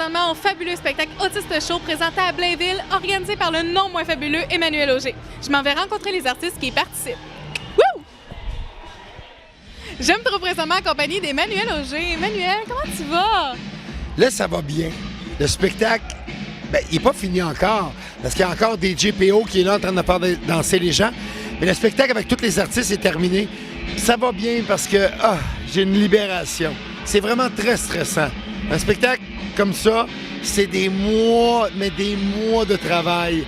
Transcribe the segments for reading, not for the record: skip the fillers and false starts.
présentement au fabuleux spectacle Autiste Show présenté à Blainville, organisé par le non moins fabuleux Emmanuel Auger. Je m'en vais rencontrer les artistes qui y participent. Wouh! Je me trouve présentement en compagnie d'Emmanuel Auger. Emmanuel, comment tu vas? Là, ça va bien. Le spectacle, il n'est pas fini encore, parce qu'il y a encore des JPO qui est là en train de faire danser les gens. Mais le spectacle avec tous les artistes est terminé. Ça va bien parce que j'ai une libération. C'est vraiment très stressant. Un spectacle comme ça, c'est des mois, mais des mois de travail.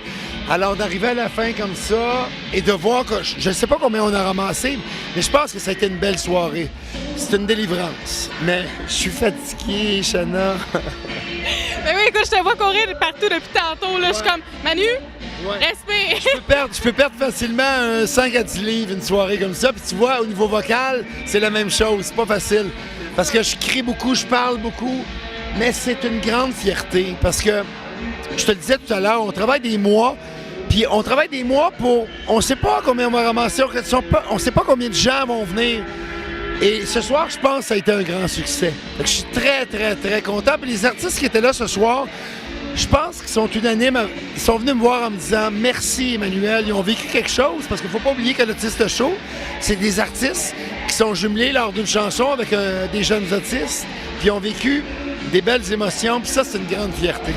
Alors, d'arriver à la fin comme ça et de voir que je ne sais pas combien on a ramassé, mais je pense que ça a été une belle soirée. C'est une délivrance. Mais je suis fatigué, Chana. Ben oui, écoute, je te vois courir partout depuis tantôt. Là. Je suis comme, Manu, respire. Je peux perdre facilement 5 à 10 livres une soirée comme ça. Puis tu vois, au niveau vocal, c'est la même chose. C'est pas facile. Parce que je crie beaucoup, je parle beaucoup. Mais c'est une grande fierté. Parce que, je te le disais tout à l'heure, on travaille des mois. Puis on travaille des mois pour... On ne sait pas combien on va ramasser. On ne sait pas combien de gens vont venir. Et ce soir, je pense que ça a été un grand succès. Fait que je suis très, très, très content. Puis les artistes qui étaient là ce soir, je pense qu'ils sont unanimes. Ils sont venus me voir en me disant « Merci, Emmanuel. » Ils ont vécu quelque chose. Parce qu'il ne faut pas oublier que l'Autiste Show, c'est des artistes qui sont jumelés lors d'une chanson avec des jeunes autistes. Puis ils ont vécu des belles émotions. Puis ça, c'est une grande fierté.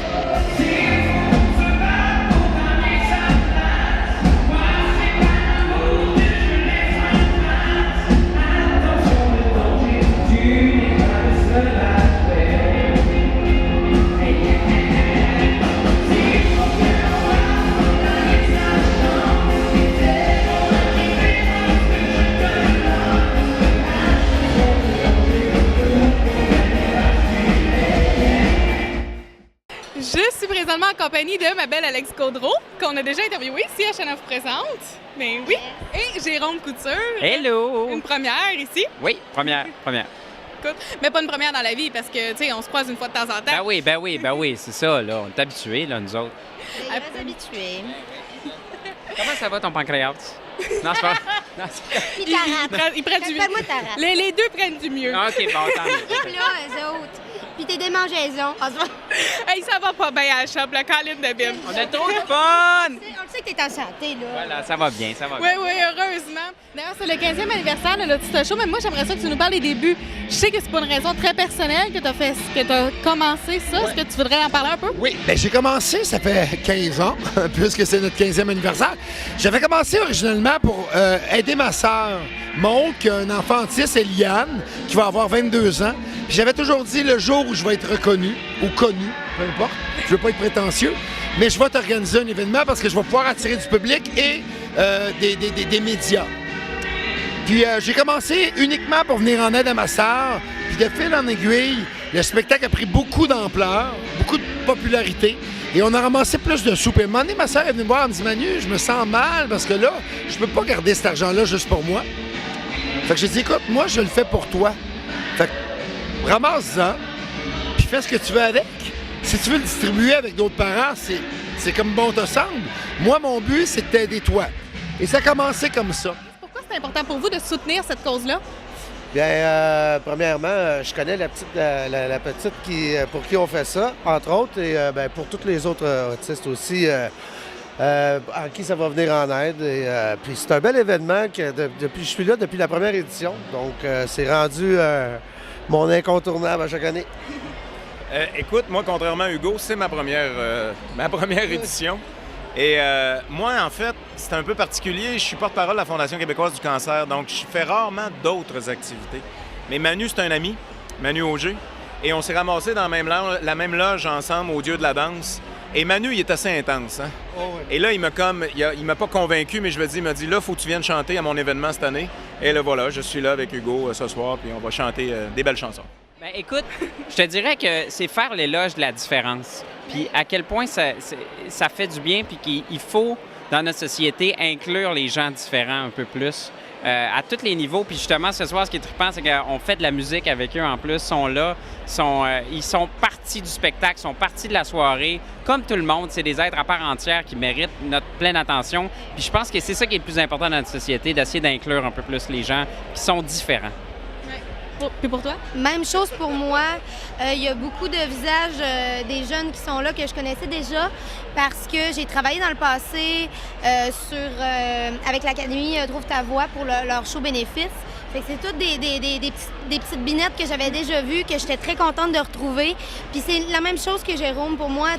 Je suis présentement en compagnie de ma belle Alex Caudreau, qu'on a déjà interviewée ici à Chana vous présente. Mais oui. Et Jérôme Couture. Hello! Une première ici. Oui, première. Écoute, mais pas une première dans la vie parce que, tu sais, on se croise une fois de temps en temps. Ben oui, c'est ça, là. On est habitués, là, nous autres. Très habitués. Comment ça va, ton pancréas? Non, c'est pas... Non, Puis ta rate. Il prend du... Fais-moi ta rate. Les deux prennent du mieux. OK, bon, tant mieux. Puis là, eux autres. Puis tes démangeaisons. Hey, ça va pas bien à la shop, la Colline de Bim. On a trop de fun! On le sait que t'es en santé, là. Voilà, ça va bien. Oui, heureusement. D'ailleurs, c'est le 15e anniversaire de l'Autiste Show, mais moi, j'aimerais ça que tu nous parles des débuts. Je sais que c'est pas une raison très personnelle que tu as commencé ça. Est-ce que tu voudrais en parler un peu? Oui, bien j'ai commencé, ça fait 15 ans, puisque c'est notre 15e anniversaire. J'avais commencé originellement pour aider ma sœur, Maud, qui a un enfant autiste, Eliane, qui va avoir 22 ans. Puis j'avais toujours dit, le jour où je vais être reconnu, ou connu, peu importe, je veux pas être prétentieux, mais je vais t'organiser un événement parce que je vais pouvoir attirer du public et des médias. Puis j'ai commencé uniquement pour venir en aide à ma sœur. Puis de fil en aiguille, le spectacle a pris beaucoup d'ampleur, beaucoup de popularité. Et on a ramassé plus de sous. Puis à un moment donné, ma sœur est venue me voir, elle me dit « Manu, je me sens mal parce que là, je peux pas garder cet argent-là juste pour moi. » Fait que j'ai dit « Écoute, moi, je le fais pour toi. » Fait que ramasse-en, puis fais ce que tu veux avec. Si tu veux le distribuer avec d'autres parents, c'est comme bon te semble. Moi, mon but, c'est de t'aider toi. Et ça a commencé comme ça. Pourquoi c'est important pour vous de soutenir cette cause-là? Bien, premièrement, je connais la petite pour qui on fait ça, entre autres, et pour tous les autres autistes aussi, à qui ça va venir en aide. Et, puis c'est un bel événement que je suis là depuis la première édition, donc c'est rendu mon incontournable à chaque année. Écoute, moi, contrairement à Hugo, c'est ma première édition. Et moi, en fait, c'est un peu particulier. Je suis porte-parole de la Fondation québécoise du cancer, donc je fais rarement d'autres activités. Mais Manu, c'est un ami, Manu Auger, et on s'est ramassés dans la même loge ensemble au Dieu de la danse. Et Manu, il est assez intense. Hein? Oh oui. Et là, il m'a pas convaincu, mais il m'a dit, là, il faut que tu viennes chanter à mon événement cette année. Et là, voilà, je suis là avec Hugo ce soir, puis on va chanter des belles chansons. Ben écoute, je te dirais que c'est faire l'éloge de la différence. Puis à quel point ça fait du bien, puis qu'il faut, dans notre société, inclure les gens différents un peu plus, à tous les niveaux. Puis justement, ce soir, ce qui est trippant, c'est qu'on fait de la musique avec eux en plus, sont là, ils sont partie du spectacle, sont partie de la soirée. Comme tout le monde, c'est des êtres à part entière qui méritent notre pleine attention. Puis je pense que c'est ça qui est le plus important dans notre société, d'essayer d'inclure un peu plus les gens qui sont différents. Puis pour toi? Même chose pour moi. Il y a beaucoup de visages des jeunes qui sont là que je connaissais déjà parce que j'ai travaillé dans le passé avec l'Académie Trouve ta voix pour leur show bénéfice. Fait que c'est toutes des petites binettes que j'avais déjà vues, que j'étais très contente de retrouver. Puis c'est la même chose que Jérôme pour moi.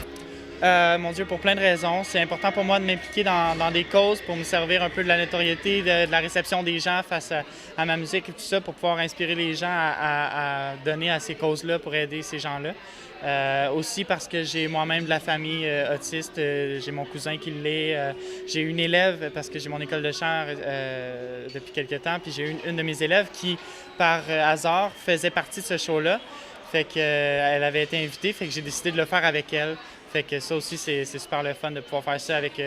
Mon Dieu, pour plein de raisons. C'est important pour moi de m'impliquer dans des causes pour me servir un peu de la notoriété, de la réception des gens face à ma musique et tout ça, pour pouvoir inspirer les gens à donner à ces causes-là pour aider ces gens-là. Aussi parce que j'ai moi-même de la famille autiste, j'ai mon cousin qui l'est, j'ai une élève parce que j'ai mon école de chant depuis quelques temps, puis j'ai une de mes élèves qui, par hasard, faisait partie de ce show-là. Fait qu'elle avait été invitée, fait que j'ai décidé de le faire avec elle. Fait que ça aussi, c'est super le fun de pouvoir faire ça avec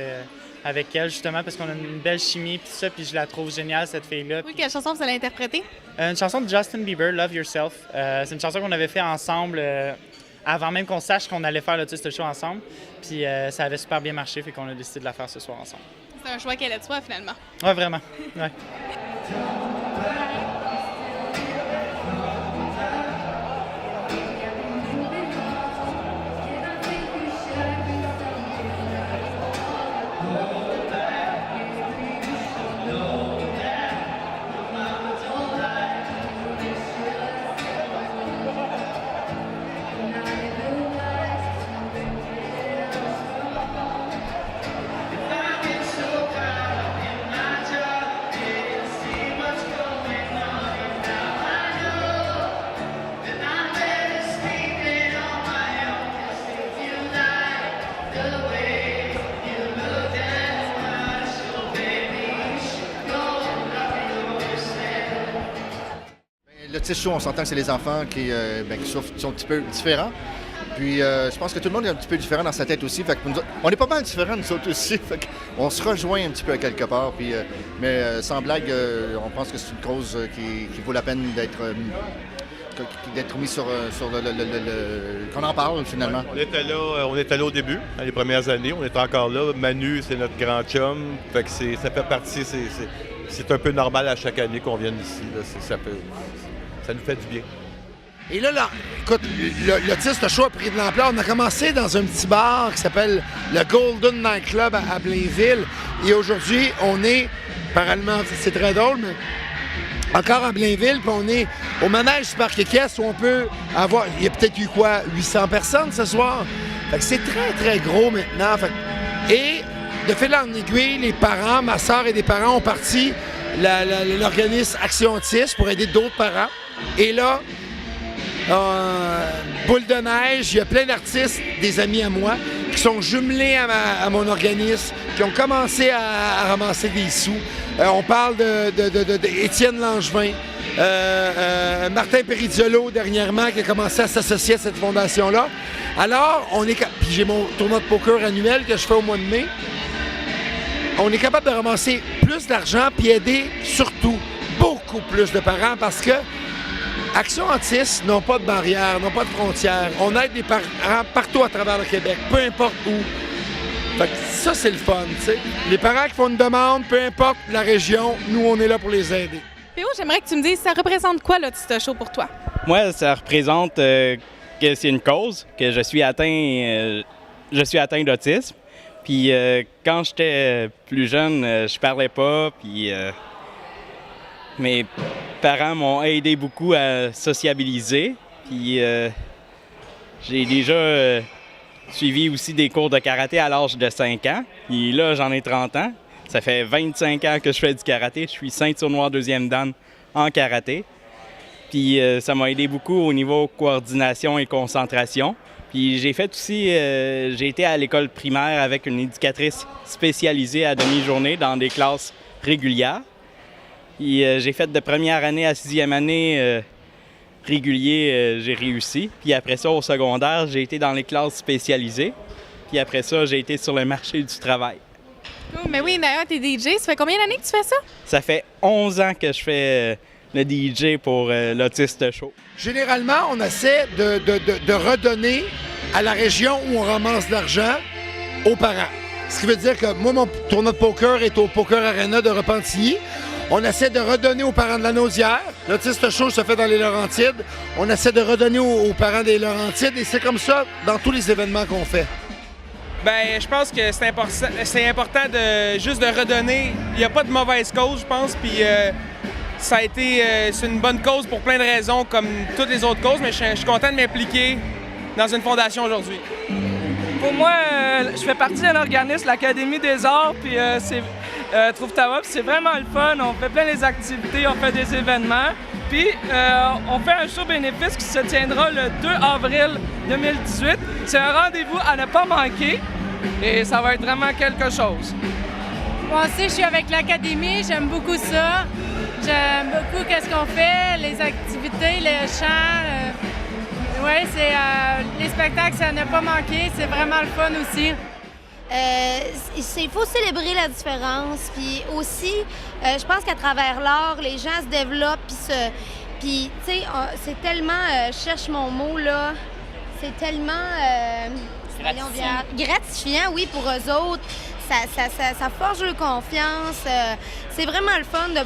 elle, justement, parce qu'on a une belle chimie, puis ça, puis je la trouve géniale, cette fille-là. Oui, quelle chanson vous allez interpréter? Une chanson de Justin Bieber, Love Yourself. C'est une chanson qu'on avait fait ensemble avant même qu'on sache qu'on allait faire l'Autiste Show ensemble. Puis ça avait super bien marché, fait qu'on a décidé de la faire ce soir ensemble. C'est un choix qu'elle a de soi, finalement. Ouais, vraiment. Ouais. L'Autiste Show, on s'entend que c'est les enfants qui souffrent, qui sont un petit peu différents. Puis je pense que tout le monde est un petit peu différent dans sa tête aussi. Fait que on est pas mal différents, nous autres aussi. Fait on se rejoint un petit peu à quelque part. Puis, mais sans blague, on pense que c'est une cause qui vaut la peine d'être mis sur qu'on en parle finalement. On était là au début, dans les premières années. On était encore là. Manu, c'est notre grand chum. Fait que ça fait partie. C'est un peu normal à chaque année qu'on vienne ici. Là. Ça nous fait du bien. Et là, écoute, l'Autiste Show a pris de l'ampleur. On a commencé dans un petit bar qui s'appelle le Golden Night Club à Blainville. Et aujourd'hui, on est, parallèlement, c'est très drôle, mais encore à Blainville, puis on est au manège du Parc Équestre où on peut avoir, il y a peut-être eu 800 personnes ce soir. Fait que c'est très, très gros maintenant. Et de fil en aiguille, les parents, ma soeur et des parents ont parti l'organisme Action Autisme pour aider d'autres parents. Et là, boule de neige, il y a plein d'artistes, des amis à moi, qui sont jumelés à mon organisme, qui ont commencé à ramasser des sous. On parle d'Étienne Langevin, Martin Perizzolo dernièrement, qui a commencé à s'associer à cette fondation-là. Alors, puis j'ai mon tournoi de poker annuel que je fais au mois de mai. On est capable de ramasser plus d'argent puis aider surtout beaucoup plus de parents parce que Action Autisme n'ont pas de barrières, n'ont pas de frontières. On aide les parents partout à travers le Québec, peu importe où. Fait que ça, c'est le fun, tu sais. Les parents qui font une demande, peu importe la région, nous, on est là pour les aider. P.O., j'aimerais que tu me dises, ça représente quoi l'Autiste Show pour toi? Moi, ça représente que c'est une cause, que je suis atteint d'autisme. Puis quand j'étais plus jeune, je parlais pas, puis mes parents m'ont aidé beaucoup à sociabiliser. Puis j'ai déjà suivi aussi des cours de karaté à l'âge de 5 ans. Puis là, j'en ai 30 ans. Ça fait 25 ans que je fais du karaté. Je suis ceinture noire 2e dan en karaté. Puis ça m'a aidé beaucoup au niveau coordination et concentration. Puis j'ai fait aussi, j'ai été à l'école primaire avec une éducatrice spécialisée à demi-journée dans des classes régulières. Puis j'ai fait de première année à 6e année régulier, j'ai réussi. Puis après ça, au secondaire, j'ai été dans les classes spécialisées. Puis après ça, j'ai été sur le marché du travail. Oh, mais oui, d'ailleurs, t'es DJ. Ça fait combien d'années que tu fais ça? Ça fait 11 ans que je fais le DJ pour l'Autiste Show. Généralement, on essaie de redonner à la région où on ramasse de l'argent aux parents. Ce qui veut dire que moi, mon tournoi de poker est au Poker Arena de Repentigny. On essaie de redonner aux parents de la Nausière. L'Autiste Show se fait dans les Laurentides. On essaie de redonner aux parents des Laurentides et c'est comme ça dans tous les événements qu'on fait. Bien, je pense que c'est important de juste de redonner. Il n'y a pas de mauvaise cause, je pense, puis ça a été c'est une bonne cause pour plein de raisons, comme toutes les autres causes, mais je suis content de m'impliquer dans une fondation aujourd'hui. Pour moi, je fais partie d'un organisme, l'Académie des Arts, puis c'est Trouve ta voix, puis c'est vraiment le fun. On fait plein d'activités, on fait des événements, puis on fait un show bénéfice qui se tiendra le 2 avril 2018. C'est un rendez-vous à ne pas manquer et ça va être vraiment quelque chose. Moi aussi, je suis avec l'Académie, j'aime beaucoup ça. J'aime beaucoup qu'est-ce qu'on fait, les activités, le chant. Oui, c'est les spectacles, ça n'a pas manqué. C'est vraiment le fun aussi. Il faut célébrer la différence. Puis aussi, je pense qu'à travers l'art, les gens se développent. Puis, tu sais, c'est tellement, je cherche mon mot, là, c'est tellement gratifiant, oui, pour eux autres. Ça forge leur confiance. C'est vraiment le fun de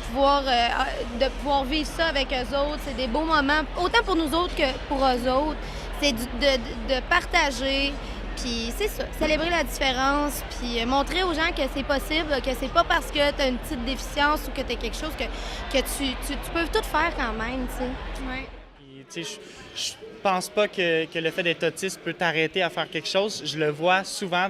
pouvoir vivre ça avec eux autres. C'est des beaux moments, autant pour nous autres que pour eux autres. C'est de partager. Puis c'est ça, célébrer la différence, puis montrer aux gens que c'est possible, que c'est pas parce que tu as une petite déficience ou que tu as quelque chose que tu peux tout faire quand même, tu sais. Ouais. Puis, tu sais, je pense pas que le fait d'être autiste peut t'arrêter à faire quelque chose. Je le vois souvent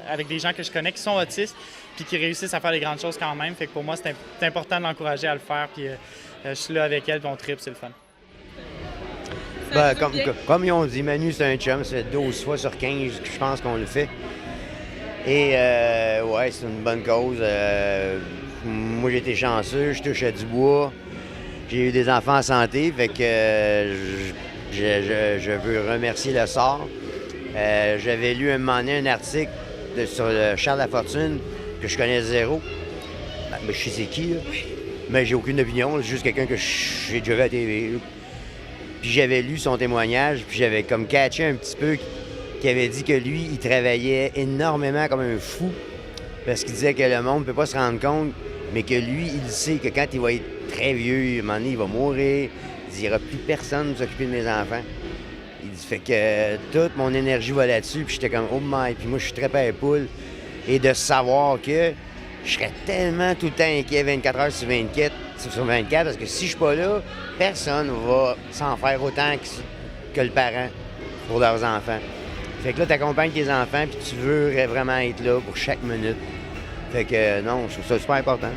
avec des gens que je connais qui sont autistes puis qui réussissent à faire des grandes choses quand même. Fait que pour moi, c'est important de l'encourager à le faire. Puis je suis là avec elle, puis on tripe, c'est le fun. Ben, comme ils ont dit, Manu, c'est un chum, c'est 12 fois sur 15 que je pense qu'on le fait. Et ouais, c'est une bonne cause. Moi, j'ai été chanceux, je touche à du bois. J'ai eu des enfants en santé, fait que je veux remercier le sort. J'avais lu un moment donné un article sur Charles Lafortune que je connais zéro. Ben, je sais c'est qui, là. Mais j'ai aucune opinion, c'est juste quelqu'un que j'ai déjà vu à la TV. Là. Puis j'avais lu son témoignage, puis j'avais comme catché un petit peu qu'il avait dit que lui, il travaillait énormément comme un fou parce qu'il disait que le monde ne peut pas se rendre compte, mais que lui, il sait que quand il va être très vieux, à un moment donné, il va mourir, il n'y aura plus personne pour s'occuper de mes enfants. Il dit, fait que toute mon énergie va là-dessus, puis j'étais comme, oh my, puis moi, je suis très père poule. Et de savoir que je serais tellement tout le temps inquiet 24 heures sur 24, parce que si je suis pas là, personne va s'en faire autant que le parent pour leurs enfants. Fait que là, tu accompagnes tes enfants puis tu veux vraiment être là pour chaque minute. Fait que non, je trouve ça super important.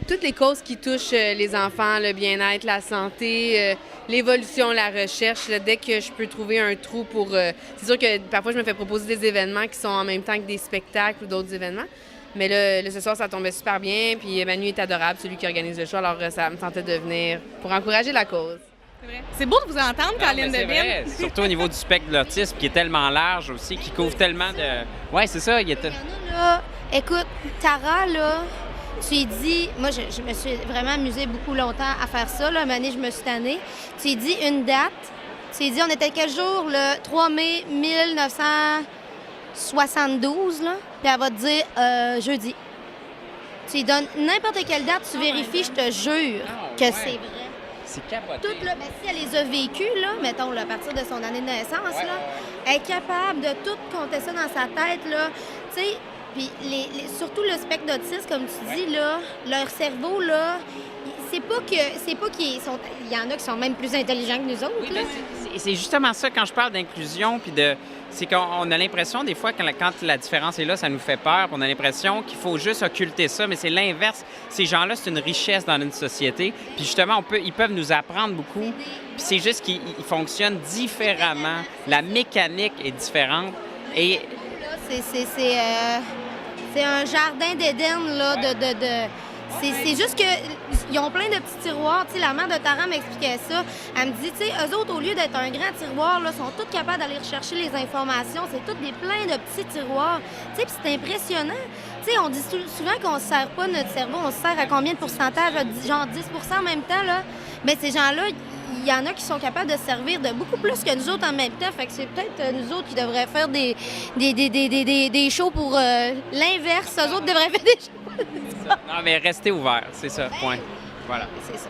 Toutes les causes qui touchent les enfants, le bien-être, la santé, l'évolution, la recherche, là, dès que je peux trouver un trou pour... c'est sûr que parfois, je me fais proposer des événements qui sont en même temps que des spectacles ou d'autres événements. Mais là, ce soir, ça tombait super bien. Puis Manu est adorable, celui qui organise le show. Alors, ça me tentait de venir pour encourager la cause. C'est beau de vous entendre, Caroline Devine. Surtout au niveau du spectre de l'autisme, qui est tellement large aussi, qui couvre tellement de... Oui, c'est ça. Il y en a là, écoute, Tara, là... Tu lui dis, moi, je me suis vraiment amusée beaucoup longtemps à faire ça. Là. Une année, je me suis tannée. Tu lui dis une date. Tu lui dis, on était quel jour? Le 3 mai 1972, là. Puis elle va te dire jeudi. Tu lui donnes n'importe quelle date, tu vérifies, je te jure que c'est vrai. C'est capoté. Toutes, là, ben, si elle les a vécues, là, mettons, là, à partir de son année de naissance, là, elle est capable de tout compter ça dans sa tête, là. Tu sais, puis surtout le spectre d'autisme, comme tu dis, là, leur cerveau, là, c'est pas qu'ils sont... Il y en a qui sont même plus intelligents que nous autres, oui, là. C'est justement ça, quand je parle d'inclusion, puis c'est qu'on a l'impression, des fois, quand la différence est là, ça nous fait peur, puis on a l'impression qu'il faut juste occulter ça, mais c'est l'inverse. Ces gens-là, c'est une richesse dans une société, puis justement, ils peuvent nous apprendre beaucoup, puis c'est juste qu'ils fonctionnent différemment. La mécanique est différente, et... c'est un jardin d'Éden, là, C'est juste qu'ils ont plein de petits tiroirs. Tu sais, la mère de Tara m'expliquait ça. Elle me dit, tu sais, eux autres, au lieu d'être un grand tiroir, là, sont tous capables d'aller rechercher les informations. C'est tous plein de petits tiroirs. Tu sais, puis c'est impressionnant. Tu sais, on dit souvent qu'on ne se sert pas notre cerveau. On se sert à combien de pourcentage? Genre 10 en même temps, là. Mais ces gens-là, il y en a qui sont capables de se servir de beaucoup plus que nous autres en même temps. Fait que c'est peut-être nous autres qui devraient faire des shows pour l'inverse. Eux autres devraient faire des shows. Non, mais restez ouverts, c'est ça, point. Voilà. C'est ça.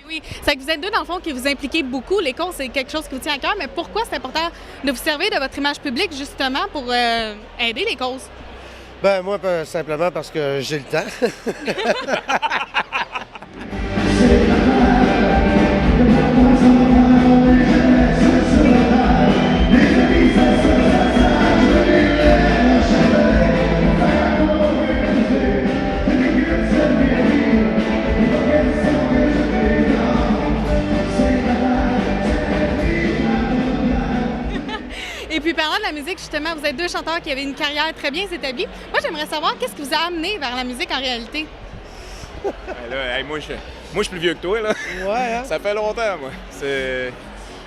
Oui, c'est que vous êtes deux, dans le fond, qui vous impliquez beaucoup. Les causes, c'est quelque chose qui vous tient à cœur, mais pourquoi c'est important de vous servir de votre image publique, justement, pour aider les causes? Ben moi, simplement parce que j'ai le temps. Et puis, parlant de la musique, justement, vous êtes deux chanteurs qui avaient une carrière très bien établie. Moi, j'aimerais savoir qu'est-ce qui vous a amené vers la musique en réalité? Ben là, moi, je suis plus vieux que toi, là. Ouais, hein? Ça fait longtemps, moi.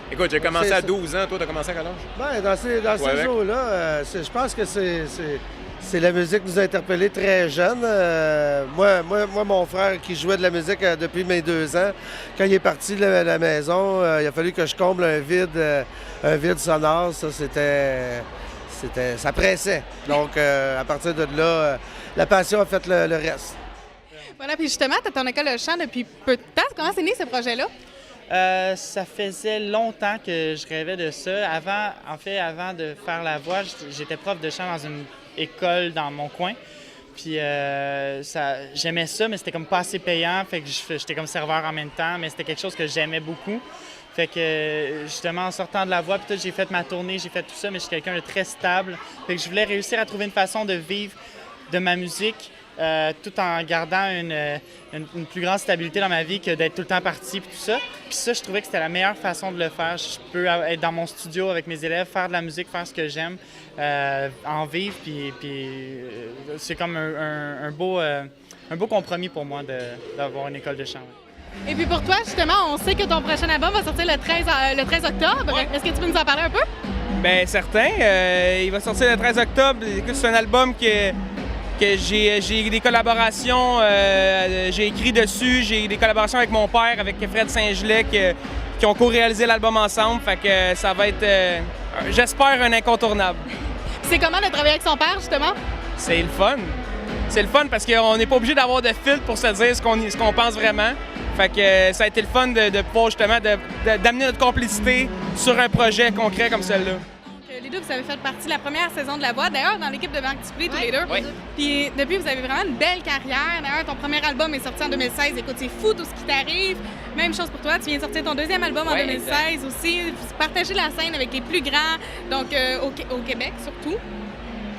Écoute, j'ai commencé à 12 ans. Toi, t'as commencé à quel âge? Ben, dans ces jours-là, je pense que c'est la musique qui nous a interpellés très jeunes. Moi, mon frère qui jouait de la musique depuis mes 2 ans, quand il est parti de la maison, il a fallu que je comble un vide sonore. Ça, ça pressait. Donc, à partir de là, la passion a fait le reste. Voilà, puis justement, tu as ton école de chant depuis peu de temps. Comment c'est né ce projet-là? Ça faisait longtemps que je rêvais de ça. Avant de faire la voix, j'étais prof de chant dans une école dans mon coin. Puis j'aimais ça, mais c'était comme pas assez payant. Fait que j'étais comme serveur en même temps, mais c'était quelque chose que j'aimais beaucoup. Fait que justement, en sortant de la voix, puis j'ai fait ma tournée, j'ai fait tout ça, mais je suis quelqu'un de très stable. Fait que je voulais réussir à trouver une façon de vivre de ma musique tout en gardant une plus grande stabilité dans ma vie que d'être tout le temps parti puis tout ça. Puis ça, je trouvais que c'était la meilleure façon de le faire. Je peux être dans mon studio avec mes élèves, faire de la musique, faire ce que j'aime, en vivre, puis c'est comme un beau compromis pour moi d'avoir une école de chant. Et puis pour toi, justement, on sait que ton prochain album va sortir le 13 octobre. Ouais. Est-ce que tu peux nous en parler un peu? Bien, certain. Il va sortir le 13 octobre. Écoute, c'est un album que j'ai des collaborations, j'ai écrit dessus, j'ai des collaborations avec mon père, avec Fred Saint-Gelais, qui ont co-réalisé l'album ensemble. Fait que ça va être, j'espère, un incontournable. C'est comment de travailler avec son père, justement? C'est le fun. C'est le fun parce qu'on n'est pas obligé d'avoir de filtre pour se dire ce qu'on pense vraiment. Fait que ça a été le fun de pouvoir justement d'amener notre complicité sur un projet concret comme celui-là. Les deux, vous avez fait partie de la première saison de La Voix. D'ailleurs, dans l'équipe de Banque Display, tous les deux. Oui. Puis depuis, vous avez vraiment une belle carrière. D'ailleurs, ton premier album est sorti en 2016. Écoute, c'est fou tout ce qui t'arrive. Même chose pour toi. Tu viens de sortir ton deuxième album en 2016 aussi. Partager la scène avec les plus grands, donc au Québec surtout.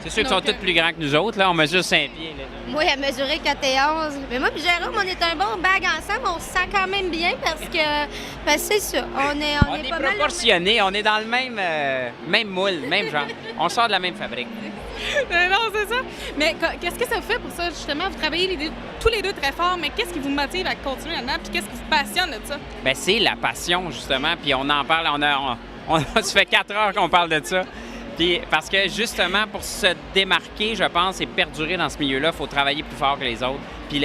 C'est sûr qu'ils sont tous plus grands que nous autres. Là, on mesure 5 pieds. Là. Moi, elle mesurait 4 et 11. Mais moi et Jérôme, on est un bon bag ensemble. On se sent quand même bien parce que c'est ça. On est pas proportionnés. On est dans le même moule, même genre. On sort de la même fabrique. Non, c'est ça. Mais qu'est-ce que ça vous fait pour ça, justement? Vous travaillez tous les deux très fort, mais qu'est-ce qui vous motive à continuer là-dedans? Puis qu'est-ce qui vous passionne de ça? Bien, c'est la passion, justement. Puis on en parle. Ça fait 4 heures qu'on parle de ça. Puis parce que justement, pour se démarquer, je pense, et perdurer dans ce milieu-là, il faut travailler plus fort que les autres. Puis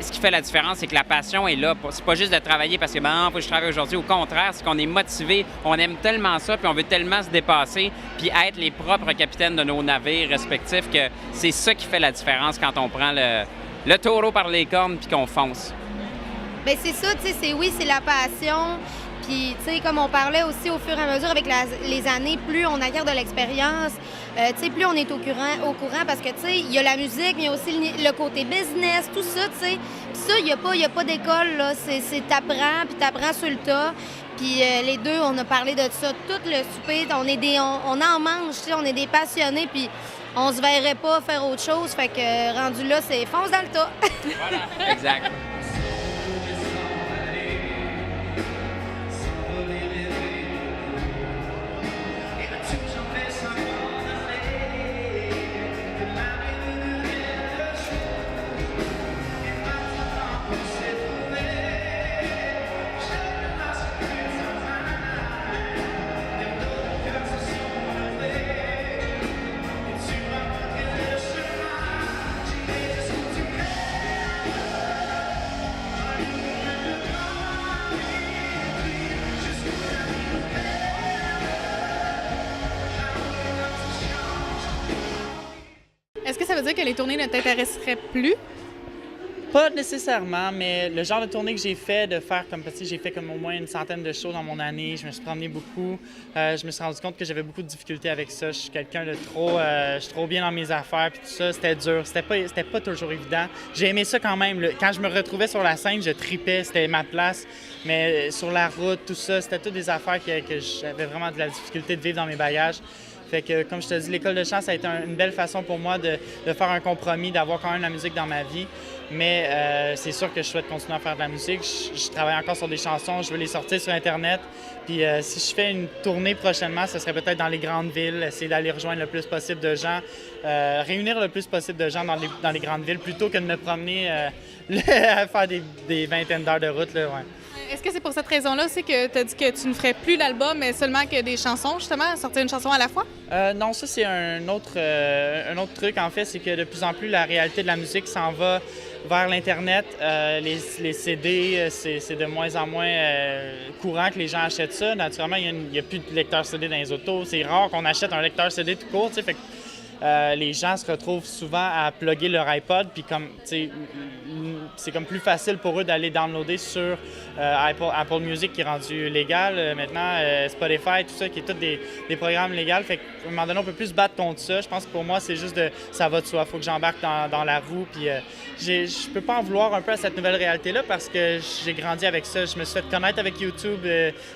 ce qui fait la différence, c'est que la passion est là. C'est pas juste de travailler parce que, faut que je travaille aujourd'hui. Au contraire, c'est qu'on est motivé, on aime tellement ça, puis on veut tellement se dépasser, puis être les propres capitaines de nos navires respectifs, que c'est ça qui fait la différence quand on prend le taureau par les cornes puis qu'on fonce. Bien, c'est ça, tu sais, c'est la passion. Puis, tu sais, comme on parlait aussi au fur et à mesure avec les années, plus on acquiert de l'expérience, tu sais, plus on est au courant parce que, tu sais, il y a la musique, mais il y a aussi le côté business, tout ça, tu sais. Puis ça, il n'y a pas d'école, là. C'est t'apprends, puis t'apprends sur le tas. Puis les deux, on a parlé de ça tout le souper. On en mange, tu sais, on est des passionnés, puis on se verrait pas faire autre chose. Fait que rendu là, c'est fonce dans le tas. Voilà, exact. dire que les tournées ne t'intéresseraient plus? Pas nécessairement, mais le genre de tournée que j'ai fait, de faire comme petit, j'ai fait comme au moins une centaine de shows dans mon année. Je me suis promené beaucoup. Je me suis rendu compte que j'avais beaucoup de difficultés avec ça. Je suis quelqu'un de trop... je suis trop bien dans mes affaires, puis tout ça, c'était dur. C'était pas toujours évident. J'ai aimé ça quand même. Quand je me retrouvais sur la scène, je tripais, c'était ma place. Mais sur la route, tout ça, c'était toutes des affaires que j'avais vraiment de la difficulté de vivre dans mes bagages. Fait que, comme je te dis, l'école de chant, ça a été une belle façon pour moi de faire un compromis, d'avoir quand même la musique dans ma vie. Mais c'est sûr que je souhaite continuer à faire de la musique. Je travaille encore sur des chansons, je veux les sortir sur Internet. Puis si je fais une tournée prochainement, ce serait peut-être dans les grandes villes, essayer d'aller rejoindre le plus possible de gens, réunir le plus possible de gens dans les grandes villes, plutôt que de me promener à faire des vingtaines d'heures de route. Là, ouais. Est-ce que c'est pour cette raison-là aussi que tu as dit que tu ne ferais plus l'album, mais seulement que des chansons, justement, sortir une chanson à la fois? Non, ça, c'est un autre truc, en fait, c'est que de plus en plus, la réalité de la musique s'en va vers l'Internet. Les CD, c'est de moins en moins courant que les gens achètent ça. Naturellement, il n'y a plus de lecteur CD dans les autos. C'est rare qu'on achète un lecteur CD tout court, tu sais, fait que les gens se retrouvent souvent à plugger leur iPod, puis comme, c'est comme plus facile pour eux d'aller downloader sur Apple Music qui est rendu légal maintenant, Spotify, tout ça, qui est tous des programmes légaux. Fait qu'à un moment donné, on peut plus se battre contre ça. Je pense que pour moi, c'est juste ça va de soi. Il faut que j'embarque dans la roue, puis je peux pas en vouloir un peu à cette nouvelle réalité-là parce que j'ai grandi avec ça. Je me suis fait connaître avec YouTube,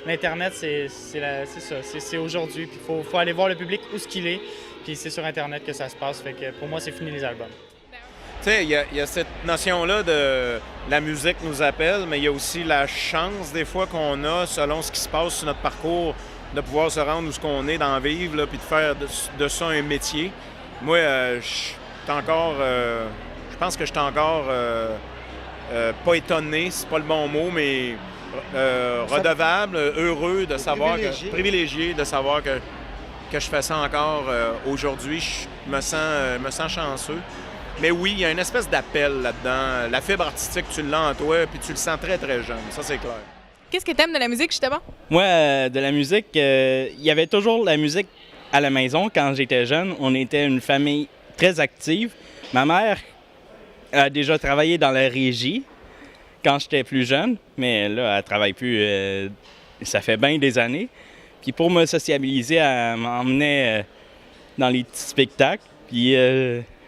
l'Internet, c'est ça, c'est aujourd'hui. Puis il faut aller voir le public où ce qu'il est. Puis c'est sur Internet que ça se passe. Fait que pour moi, c'est fini les albums. Tu sais, il y a cette notion-là de la musique nous appelle, mais il y a aussi la chance des fois qu'on a, selon ce qui se passe sur notre parcours, de pouvoir se rendre où ce qu'on est, d'en vivre, là, puis de faire de ça un métier. Moi, je pense que je suis encore pas étonné, c'est pas le bon mot, mais redevable, heureux de savoir, privilégié de savoir que je fais ça encore aujourd'hui. Je me sens chanceux. Mais oui, il y a une espèce d'appel là-dedans. La fibre artistique, tu l'as en toi, puis tu le sens très, très jeune. Ça, c'est clair. Qu'est-ce que tu aimes de la musique, justement? Moi, de la musique, il y avait toujours la musique à la maison. Quand j'étais jeune, on était une famille très active. Ma mère a déjà travaillé dans la régie quand j'étais plus jeune, mais là, elle travaille plus. Ça fait bien des années. Puis pour me sociabiliser, elle m'emmenait dans les petits spectacles. Puis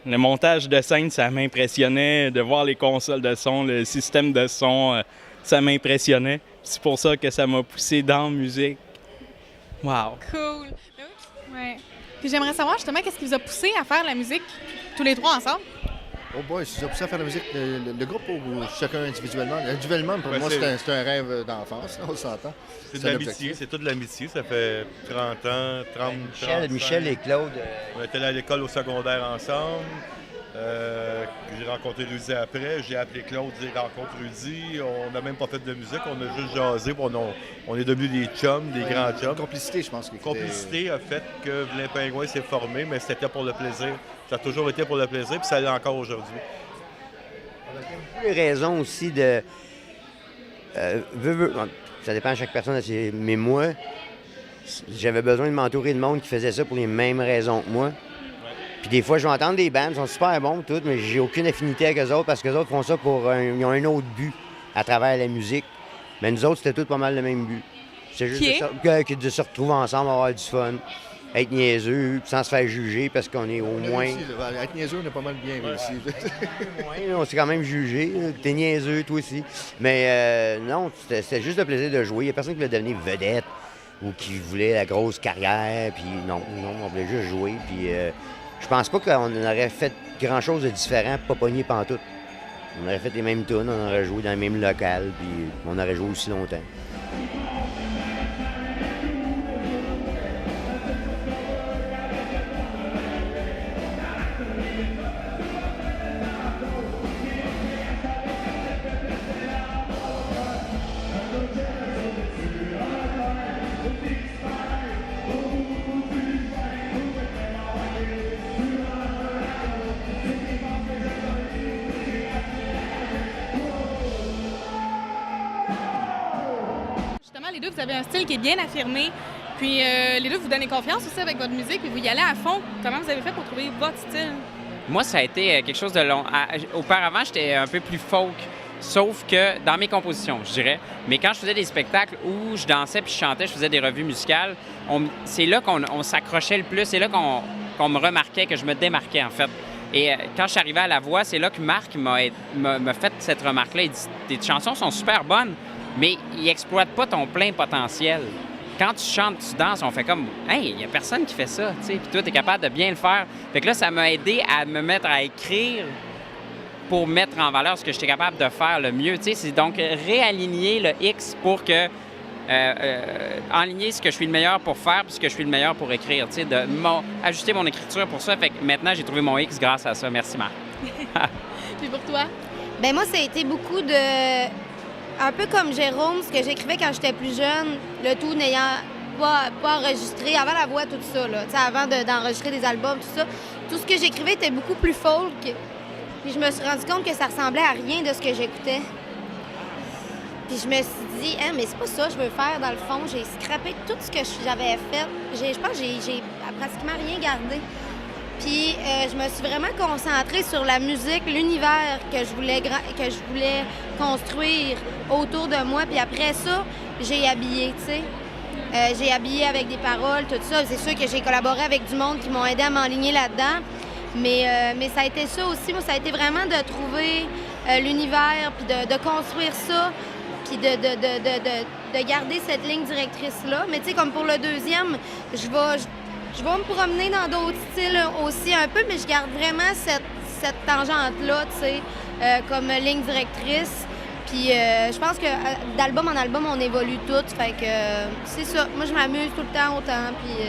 le montage de scène, ça m'impressionnait. De voir les consoles de son, le système de son, ça m'impressionnait. C'est pour ça que ça m'a poussé dans la musique. Wow! Cool! Ben oui. Ouais. Puis j'aimerais savoir justement qu'est-ce qui vous a poussé à faire la musique tous les trois ensemble? Oh boy, si j'ai poussé à faire la musique, le groupe ou chacun individuellement? Individuellement, pour moi, c'est un rêve d'enfance, on s'entend. C'est de l'amitié, c'est tout de l'amitié. Ça fait 30 ans, 30 Michel et Claude. On était allés à l'école au secondaire ensemble. J'ai rencontré Rudy après. J'ai appelé Claude, j'ai rencontré Rudy. On n'a même pas fait de musique, on a juste jasé. On est devenus des chums, des grands chums. Complicité, je pense. Complicité a fait que Vilain Pingouin s'est formé, mais c'était pour le plaisir. Ça a toujours été pour le plaisir, puis ça l'est encore aujourd'hui. On a beaucoup de raisons aussi de... ça dépend de chaque personne, mais moi, j'avais besoin de m'entourer de monde qui faisait ça pour les mêmes raisons que moi. Puis des fois, je vais entendre des bands, ils sont super bons, tout, mais j'ai aucune affinité avec eux autres parce que les autres font ça ils ont un autre but à travers la musique. Mais nous autres, c'était tout pas mal le même but. C'est juste de se retrouver ensemble, avoir du fun, être niaiseux, sans se faire juger parce qu'on est au moins... Être niaiseux, on est pas mal bien aussi. On s'est quand même jugé. T'es niaiseux, toi aussi. Mais non, c'était juste le plaisir de jouer. Il n'y a personne qui voulait devenir vedette ou qui voulait la grosse carrière. Puis non, on voulait juste jouer. Puis je pense pas qu'on aurait fait grand-chose de différent, pas pogné pantoute. On aurait fait les mêmes tunes, on aurait joué dans le même local, puis on aurait joué aussi longtemps. Les deux, vous avez un style qui est bien affirmé. Puis les deux, vous donnez confiance aussi avec votre musique, puis vous y allez à fond. Comment vous avez fait pour trouver votre style? moi, ça a été quelque chose de long. Auparavant, j'étais un peu plus folk, sauf que dans mes compositions, je dirais. Mais quand je faisais des spectacles où je dansais puis je chantais, je faisais des revues musicales, c'est là qu'on s'accrochait le plus. C'est là qu'on me remarquait, que je me démarquais, en fait. Et quand je suis arrivé à la voix, c'est là que Marc m'a fait cette remarque-là. Il dit « Tes chansons sont super bonnes, mais ils n'exploitent pas ton plein potentiel. » Quand tu chantes, tu danses, on fait comme « Hey, il n'y a personne qui fait ça, tu sais. » Puis toi, tu es capable de bien le faire. Fait que là, ça m'a aidé à me mettre à écrire pour mettre en valeur ce que j'étais capable de faire le mieux. Tu sais, c'est donc réaligner le X pour que... enligner ce que je suis le meilleur pour faire puis ce que je suis le meilleur pour écrire. Tu sais, ajuster mon écriture pour ça. Fait que maintenant, j'ai trouvé mon X grâce à ça. Merci, Marc. Puis pour toi? Ben moi, ça a été beaucoup de... Un peu comme Jérôme, ce que j'écrivais quand j'étais plus jeune, le tout n'ayant pas enregistré, avant la voix, tout ça, là, avant d'enregistrer des albums, tout ça. Tout ce que j'écrivais était beaucoup plus folk. Puis je me suis rendu compte que ça ressemblait à rien de ce que j'écoutais. Puis je me suis dit, hein, mais c'est pas ça que je veux faire, dans le fond. J'ai scrappé tout ce que j'avais fait. Je pense que j'ai pratiquement rien gardé. Puis je me suis vraiment concentrée sur la musique, l'univers que je voulais construire autour de moi. Puis après ça, j'ai habillé, tu sais. J'ai habillé avec des paroles, tout ça. C'est sûr que j'ai collaboré avec du monde qui m'ont aidé à m'enligner là-dedans. Mais ça a été ça aussi. Moi, ça a été vraiment de trouver l'univers, puis de construire ça, puis de garder cette ligne directrice-là. Mais tu sais, comme pour le deuxième, je vais me promener dans d'autres styles aussi un peu, mais je garde vraiment cette tangente-là, tu sais, comme ligne directrice. Puis je pense que d'album en album, on évolue toutes. Fait que c'est ça. Moi, je m'amuse tout le temps autant, puis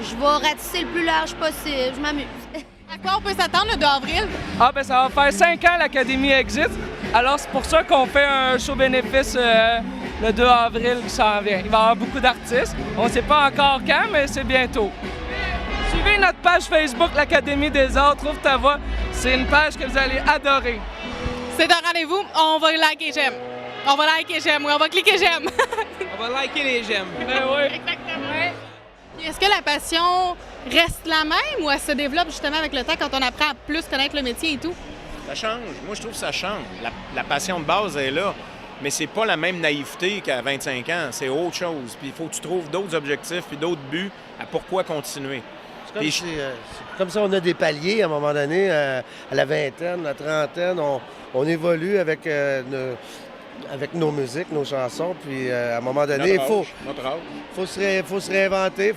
je vais ratisser le plus large possible. Je m'amuse. À quoi on peut s'attendre le 2 avril? Ah, ben ça va faire 5 ans l'Académie existe. Alors, c'est pour ça qu'on fait un show bénéfice le 2 avril qui s'en vient. Il va y avoir beaucoup d'artistes. On ne sait pas encore quand, mais c'est bientôt. Suivez notre page Facebook, l'Académie des Arts, Trouve ta voix. C'est une page que vous allez adorer. C'est un rendez-vous. On va liker j'aime. On va liker j'aime. Oui, on va cliquer j'aime. On va liker les j'aime. Ben oui. Exactement. Est-ce que la passion reste la même ou elle se développe justement avec le temps quand on apprend à plus connaître le métier et tout? Ça change. Moi, je trouve que ça change. La passion de base est là, mais c'est pas la même naïveté qu'à 25 ans. C'est autre chose. Puis il faut que tu trouves d'autres objectifs puis d'autres buts à pourquoi continuer. C'est comme ça, on a des paliers à un moment donné, à la vingtaine, la trentaine, on évolue avec nos musiques, nos chansons, puis à un moment donné, il faut se réinventer,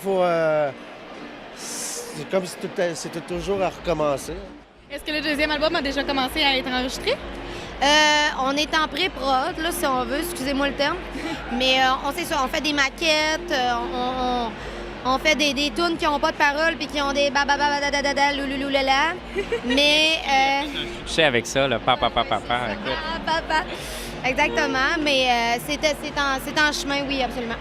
c'est comme si c'était toujours à recommencer. Est-ce que le deuxième album a déjà commencé à être enregistré? On est en pré-prod, là, si on veut, excusez-moi le terme. Mais on sait ça, on fait des maquettes, on fait des tunes qui n'ont pas de paroles puis qui ont des babababadadada, loulouloulala. Mais... Je sais avec ça, là, papa. Exactement, mais c'est en chemin, oui, absolument.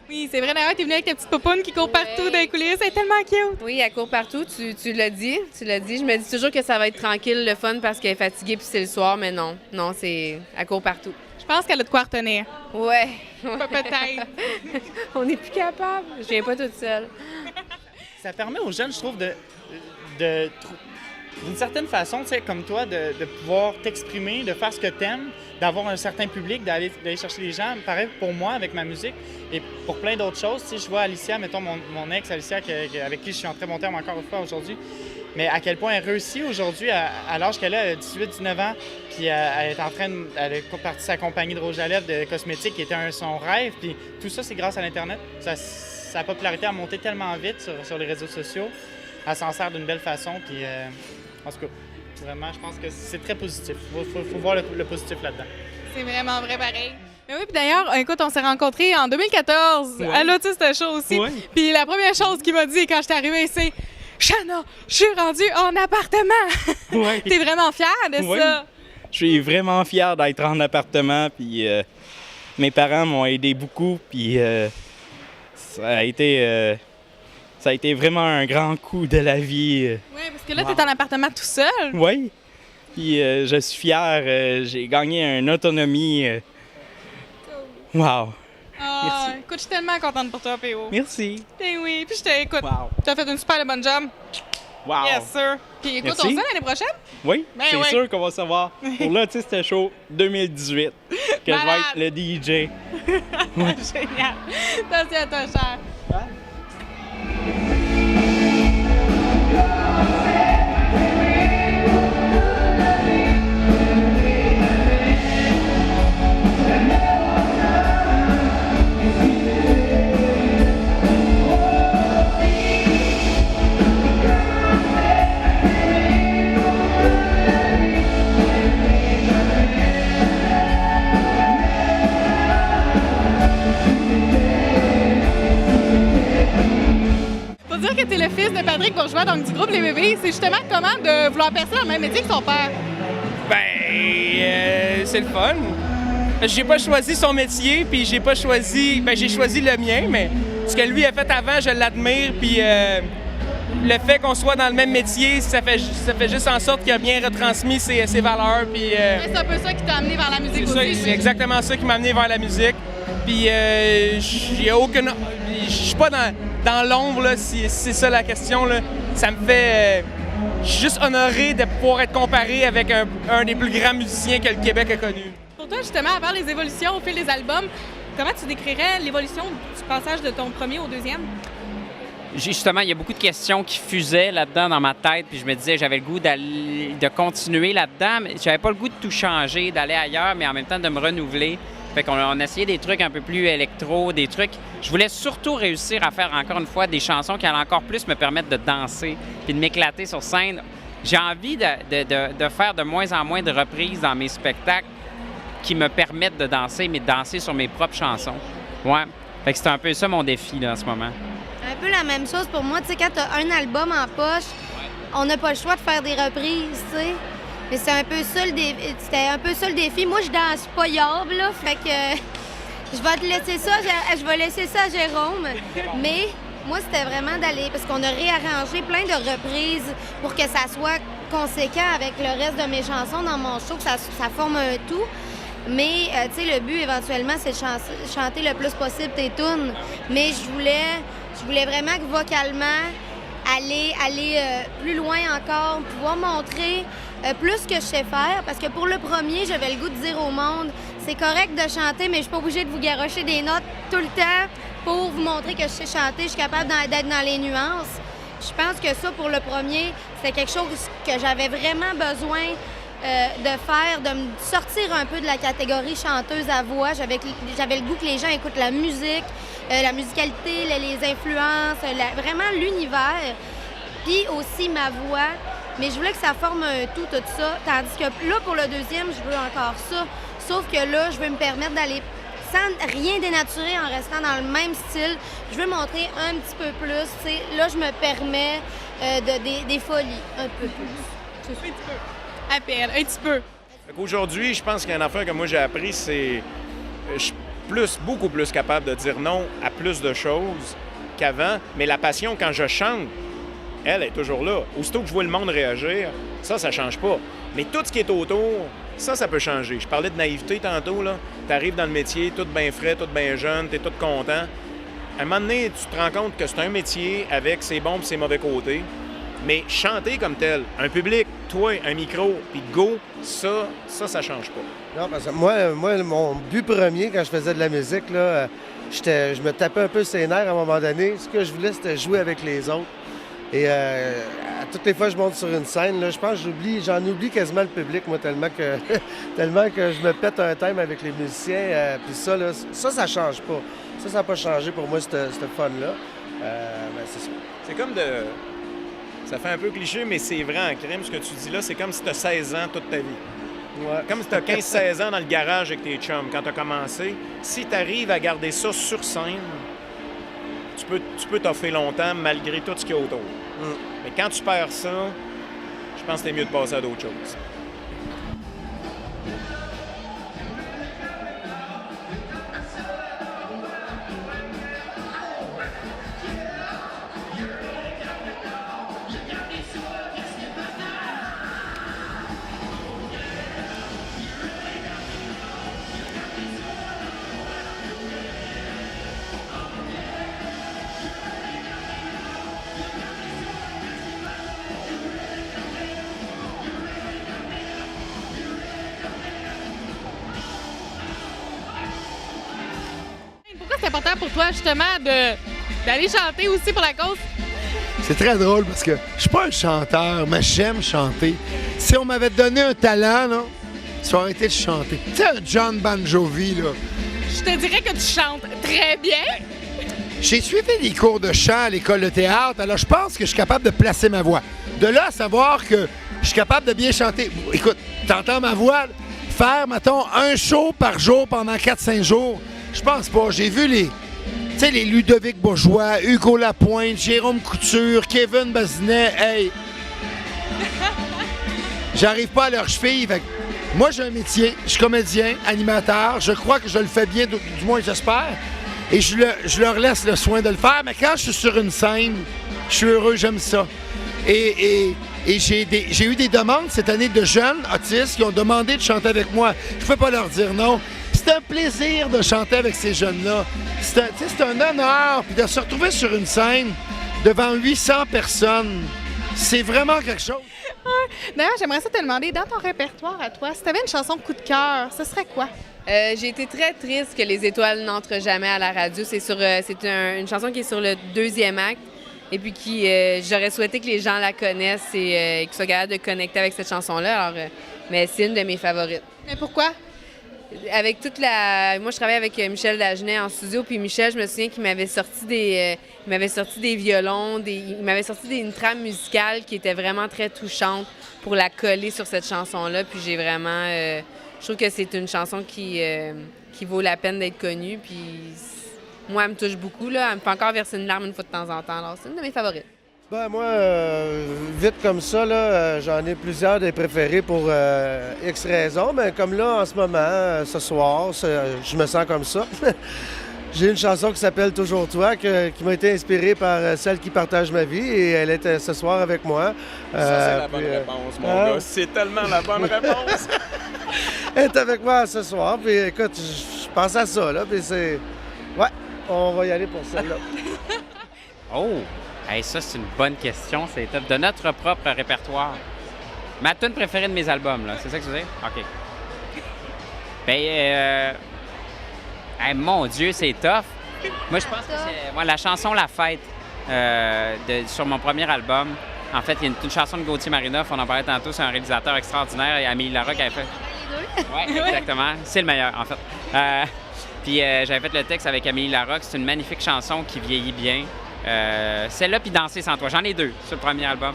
Oui, c'est vrai, d'ailleurs, t'es venue avec ta petite popoune qui court partout dans les coulisses, elle est tellement cute. Oui, elle court partout, tu l'as dit, Je me dis toujours que ça va être tranquille, le fun, parce qu'elle est fatiguée puis c'est le soir, mais non, elle court partout. Je pense qu'elle a de quoi retenir. Ouais. Pas peut-être. On n'est plus capable. Je viens pas toute seule. Ça permet aux jeunes, je trouve, d'une certaine façon, tu sais, comme toi, de pouvoir t'exprimer, de faire ce que t'aimes, d'avoir un certain public, d'aller chercher les gens. Pareil pour moi, avec ma musique, et pour plein d'autres choses. Tu sais, je vois Alicia, mettons mon ex, Alicia, avec qui je suis en très bon terme encore une fois aujourd'hui, mais à quel point elle réussit aujourd'hui, à l'âge qu'elle a, 18-19 ans, puis elle est partie de sa compagnie de rouge à lèvres, de cosmétiques, qui était son rêve, puis tout ça, c'est grâce à l'Internet. Sa popularité a monté tellement vite sur les réseaux sociaux. Elle s'en sert d'une belle façon, puis en tout cas, vraiment, je pense que c'est très positif. Faut voir le positif là-dedans. C'est vraiment vrai, pareil. Mais oui, puis d'ailleurs, écoute, on s'est rencontrés en 2014 à l'Autiste Show aussi. Ouais. Puis la première chose qu'il m'a dit quand je suis arrivée, c'est « Shanna, je suis rendue en appartement! » Ouais. T'es vraiment fière de ça? Je suis vraiment fier d'être en appartement, puis mes parents m'ont aidé beaucoup, puis ça a été vraiment un grand coup de la vie. Oui, parce que là, t'es en appartement tout seul. Oui. Puis je suis fier. J'ai gagné une autonomie. Wow. Merci. Écoute, je suis tellement contente pour toi, P.O. Merci. Et oui, puis je t'écoute. Wow. Tu as fait une super bonne job. Wow! Yes, sir. Puis écoute, Merci. on se voit l'année prochaine? Oui, Ben c'est oui. sûr qu'on va savoir. Pour l'Autiste Show 2018, que je vais Malade. être le DJ. Génial. Attention à toi, cher. Faut dire que t'es le fils de Patrick Bourgeois, donc du groupe Les Bébés. C'est justement comment de vouloir percer dans le même métier que son père? C'est le fun. J'ai pas choisi son métier, puis j'ai pas choisi... j'ai choisi le mien, mais ce que lui a fait avant, je l'admire, puis le fait qu'on soit dans le même métier, ça fait juste en sorte qu'il a bien retransmis ses valeurs, puis... C'est un peu ça qui t'a amené vers la musique aussi. C'est exactement ça qui m'a amené vers la musique. Puis j'ai aucune... Je suis pas dans l'ombre, là, si c'est ça la question, là. Ça me fait... je suis juste honoré de pouvoir être comparé avec un des plus grands musiciens que le Québec a connu. Pour toi, justement, à part les évolutions au fil des albums, comment tu décrirais l'évolution du passage de ton premier au deuxième? Justement, il y a beaucoup de questions qui fusaient là-dedans dans ma tête, puis je me disais j'avais le goût de continuer là-dedans, mais j'avais pas le goût de tout changer, d'aller ailleurs, mais en même temps de me renouveler. Fait qu'on a essayé des trucs un peu plus électro, des trucs... Je voulais surtout réussir à faire, encore une fois, des chansons qui allaient encore plus me permettre de danser puis de m'éclater sur scène. J'ai envie de faire de moins en moins de reprises dans mes spectacles qui me permettent de danser, mais de danser sur mes propres chansons. Ouais. Fait que c'est un peu ça mon défi, là, en ce moment. Un peu la même chose pour moi. Tu sais, quand tu as un album en poche, on n'a pas le choix de faire des reprises, tu sais. Mais c'est un peu ça le défi. C'était un peu ça le défi. Moi, je danse pas yable, là, fait que je vais te laisser ça. Je vais laisser ça à Jérôme. Mais moi, c'était vraiment d'aller... Parce qu'on a réarrangé plein de reprises pour que ça soit conséquent avec le reste de mes chansons dans mon show, que ça forme un tout. Mais, tu sais, le but, éventuellement, c'est de chanter le plus possible tes tunes. Mais je voulais vraiment que vocalement, aller plus loin encore, pouvoir montrer plus ce que je sais faire. Parce que pour le premier, j'avais le goût de dire au monde, c'est correct de chanter, mais je suis pas obligée de vous garrocher des notes tout le temps pour vous montrer que je sais chanter, je suis capable d'être dans les nuances. Je pense que ça, pour le premier, c'était quelque chose que j'avais vraiment besoin de faire, de me sortir un peu de la catégorie chanteuse à voix. J'avais le goût que les gens écoutent la musique, la musicalité, les influences, vraiment l'univers, puis aussi ma voix. Mais je voulais que ça forme un tout ça. Tandis que là, pour le deuxième, je veux encore ça. Sauf que là, je veux me permettre d'aller sans rien dénaturer en restant dans le même style. Je veux montrer un petit peu plus. T'sais. Là, je me permets des folies, un peu plus. Un petit peu. À peine, un petit peu. Aujourd'hui, je pense qu'il y a une affaire que moi j'ai appris, c'est je suis beaucoup plus capable de dire non à plus de choses qu'avant. Mais la passion, quand je chante, elle est toujours là. Aussitôt que je vois le monde réagir, ça change pas. Mais tout ce qui est autour, ça peut changer. Je parlais de naïveté tantôt, là. T'arrives dans le métier, tout bien frais, tout bien jeune, t'es tout content. À un moment donné, tu te rends compte que c'est un métier avec ses bons et ses mauvais côtés. Mais chanter comme tel, un public, toi, un micro, puis go, ça change pas. Non, parce que moi, mon but premier, quand je faisais de la musique, là, je me tapais un peu ses nerfs à un moment donné. Ce que je voulais, c'était jouer avec les autres. Et à toutes les fois que je monte sur une scène, là, je pense que j'en oublie quasiment le public, moi, tellement que je me pète un thème avec les musiciens. Puis ça, là, ça change pas. Ça n'a pas changé pour moi, ce fun-là. C'est ça. C'est comme de... Ça fait un peu cliché, mais c'est vrai en crime, ce que tu dis là. C'est comme si tu as 16 ans toute ta vie. Ouais. Comme si tu as 15-16 ans dans le garage avec tes chums quand tu as commencé. Si tu arrives à garder ça sur scène, tu peux t'offrir longtemps malgré tout ce qu'il y a autour. Mais quand tu perds ça, je pense que c'est mieux de passer à d'autres choses. c'est important pour toi, justement, d'aller chanter aussi pour la cause? C'est très drôle parce que je suis pas un chanteur, mais j'aime chanter. Si on m'avait donné un talent, là, ça aurait été de chanter. Tu sais, un John Bon Jovi, là. Je te dirais que tu chantes très bien. J'ai suivi des cours de chant à l'école de théâtre, alors je pense que je suis capable de placer ma voix. De là à savoir que je suis capable de bien chanter. Écoute, t'entends ma voix? Faire, mettons, un show par jour pendant 4-5 jours, je pense pas. J'ai vu les Ludovic Bourgeois, Hugo Lapointe, Jérôme Couture, Kevin Bazinet, hey! J'arrive pas à leur cheville. Fait que moi, j'ai un métier, je suis comédien, animateur, je crois que je le fais bien, du moins j'espère, et je leur laisse le soin de le faire, mais quand je suis sur une scène, je suis heureux, j'aime ça. Et j'ai eu des demandes cette année de jeunes autistes qui ont demandé de chanter avec moi. Je peux pas leur dire non. C'est un plaisir de chanter avec ces jeunes-là. C'est un honneur. Puis de se retrouver sur une scène devant 800 personnes, c'est vraiment quelque chose. D'ailleurs, j'aimerais ça te demander, dans ton répertoire à toi, si tu avais une chanson coup de cœur, ce serait quoi? J'ai été très triste que Les étoiles n'entrent jamais à la radio. C'est une chanson qui est sur le 2e acte. Et puis j'aurais souhaité que les gens la connaissent et qu'ils soient capables de connecter avec cette chanson-là. Mais c'est une de mes favorites. Mais pourquoi? Avec moi, je travaille avec Michel Dagenet en studio, puis Michel, je me souviens qu'il m'avait sorti des violons, il m'avait sorti une trame musicale qui était vraiment très touchante pour la coller sur cette chanson-là. Puis j'ai vraiment... je trouve que c'est une chanson qui vaut la peine d'être connue, puis moi, elle me touche beaucoup, là. Elle me fait encore verser une larme une fois de temps en temps. Alors, c'est une de mes favorites. Ben moi, vite comme ça, là, j'en ai plusieurs des préférés pour X raisons. Mais comme là, en ce moment, ce soir, je me sens comme ça. J'ai une chanson qui s'appelle « Toujours toi » qui m'a été inspirée par celle qui partage ma vie et elle est ce soir avec moi. Ça, c'est la bonne réponse, mon gars. C'est tellement la bonne réponse. Elle est avec moi ce soir, puis écoute, je pense à ça, là, puis c'est... Ouais, on va y aller pour celle-là. Oh! Hey, ça, c'est une bonne question. C'est top. De notre propre répertoire. Ma tune préférée de mes albums, là. C'est ça que tu veux dire? OK. Ben, mon Dieu, c'est tough. Moi, je pense que c'est la chanson La Fête sur mon premier album. En fait, il y a une chanson de Gauthier Marinoff, on en parlait tantôt, c'est un réalisateur extraordinaire. Et Amélie Larocque avait fait... Oui, exactement. C'est le meilleur, en fait. Puis j'avais fait le texte avec Amélie Larocque. C'est une magnifique chanson qui vieillit bien. Celle-là, puis Danser sans toi. J'en ai deux sur le premier album.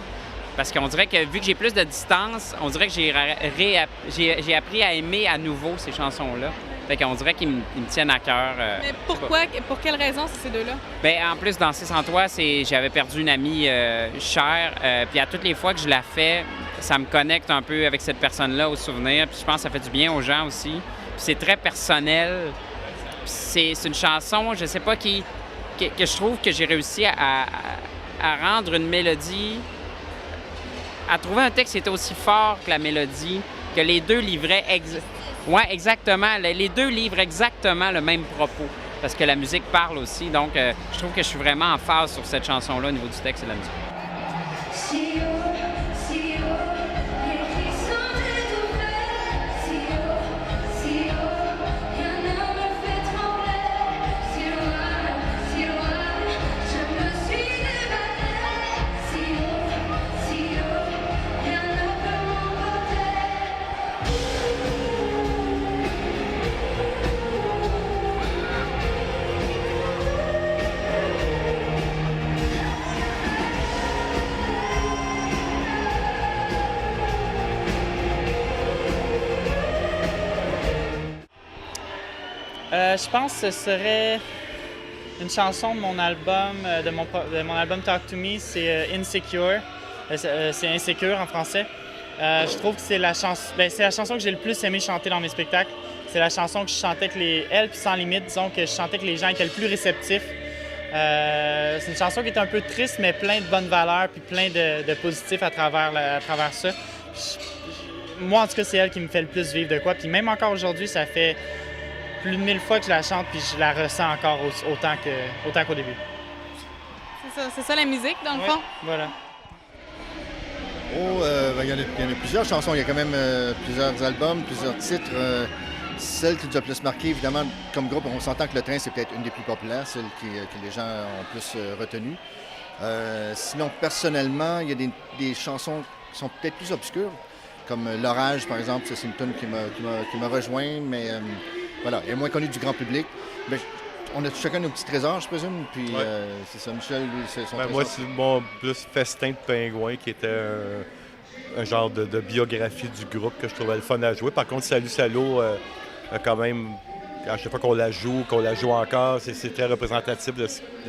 Parce qu'on dirait que, vu que j'ai plus de distance, on dirait que j'ai appris à aimer à nouveau ces chansons-là. Fait qu'on dirait qu'ils me tiennent à cœur. Mais pourquoi? Pour quelle raison, ces deux-là? Bien, en plus, Danser sans toi, j'avais perdu une amie chère. Puis à toutes les fois que je la fais, ça me connecte un peu avec cette personne-là, aux souvenirs. Puis je pense que ça fait du bien aux gens aussi. Puis c'est très personnel. Puis c'est une chanson, je sais pas, que je trouve que j'ai réussi à rendre une mélodie, à trouver un texte qui était aussi fort que la mélodie, que les deux livraient exactement. Les deux livrent exactement le même propos, parce que la musique parle aussi. Donc, je trouve que je suis vraiment en phase sur cette chanson-là au niveau du texte et de la musique. Je pense que ce serait une chanson de mon album, de mon album Talk to Me, c'est Insecure. C'est Insécure en français. Je trouve que c'est la chanson que j'ai le plus aimé chanter dans mes spectacles. C'est la chanson que je chantais avec elle, puis Sans Limite, disons que je chantais que les gens étaient le plus réceptifs. C'est une chanson qui est un peu triste, mais plein de bonnes valeurs, puis plein de positifs à travers ça. Moi, en tout cas, c'est elle qui me fait le plus vivre de quoi. Puis même encore aujourd'hui, ça fait plus de 1000 fois que je la chante, puis je la ressens encore autant qu'au début. C'est ça la musique, dans le fond? Voilà. Il y en a plusieurs chansons. Il y a quand même plusieurs albums, plusieurs titres. Celle qui nous a plus marqué, évidemment, comme groupe, on s'entend que Le Train, c'est peut-être une des plus populaires, celle que les gens ont plus retenue. Sinon, personnellement, il y a des chansons qui sont peut-être plus obscures, comme L'Orage, par exemple. C'est une tune qui m'a rejoint, mais voilà, elle est moins connue du grand public. Mais on a chacun nos petits trésors, je présume. Puis c'est ça, Michel, lui, c'est son trésor. Moi, c'est mon plus Festin de Pingouin, qui était un genre de biographie du groupe que je trouvais le fun à jouer. Par contre, Salut Salaud, quand même, à chaque fois qu'on la joue encore, c'est très représentatif